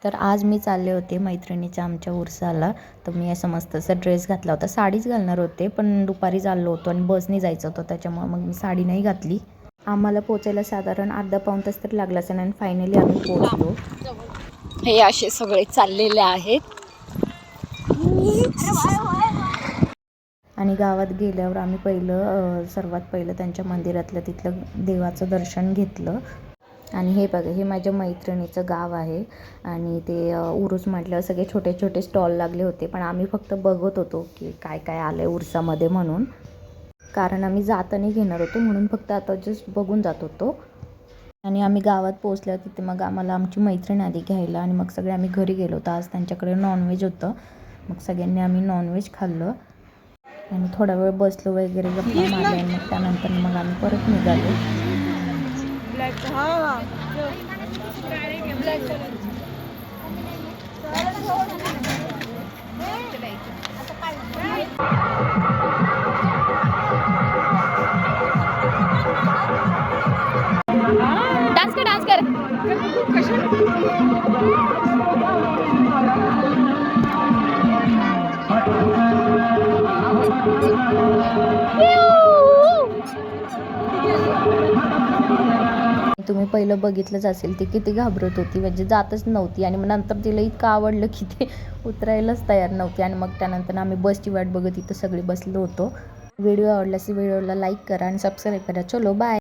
तर आज मी चालले होते मैत्रिणीच्या आमच्या उरसाला. तर मी असं मस्त असा ड्रेस घातला होता. साडीच घालणार होते, पण दुपारी चाललो होतो आणि बसने जायचं होतं, त्याच्यामुळे मग मी साडी नाही घातली. आम्हाला पोचायला साधारण अर्धा पाऊण तास तर लागला असेल आणि फायनली आम्ही पोचलो. हे असे सगळे चाललेले आहेत. आणि गावात गेल्यावर आम्ही सर्वात पहिलं त्यांच्या मंदिरातलं तिथलं देवाचं दर्शन घेतलं. आणि हे बघा, हे माझ्या मैत्रिणीचं गाव आहे आणि ते उरूस म्हटल्यावर सगळे छोटे छोटे स्टॉल लागले होते, पण आम्ही फक्त बघत होतो की काय काय आलं आहे उरसामध्ये म्हणून. कारण आम्ही जाताना घेणार होतो म्हणून फक्त आता जस्ट बघून जात होतो. आणि आम्ही गावात पोचल्यावर तिथे मग आम्हाला आमची मैत्रीण आली घ्यायला आणि मग सगळे आम्ही घरी गेलो होतो. आज त्यांच्याकडे नॉनव्हेज होतं, मग सगळ्यांनी आम्ही नॉनव्हेज खाल्लं आणि थोडा वेळ बसलो वगैरे, गप्पा मारल्या. मग त्यानंतर मग आम्ही परत निघालो. डान्स कर, डान्स कर. तुम्ही पहिलं बघितलंच असेल, ती किती घाबरत होती, म्हणजे जातच नव्हती. आणि मग नंतर तिला इतकं आवडलं की ते उतरायलाच तयार नव्हती. आणि मग त्यानंतर आम्ही बसची वाट बघत इथं सगळे बसलो होतो. व्हिडिओ आवडल्यास व्हिडिओला लाईक करा आणि सबस्क्राईब करा. चलो बाय.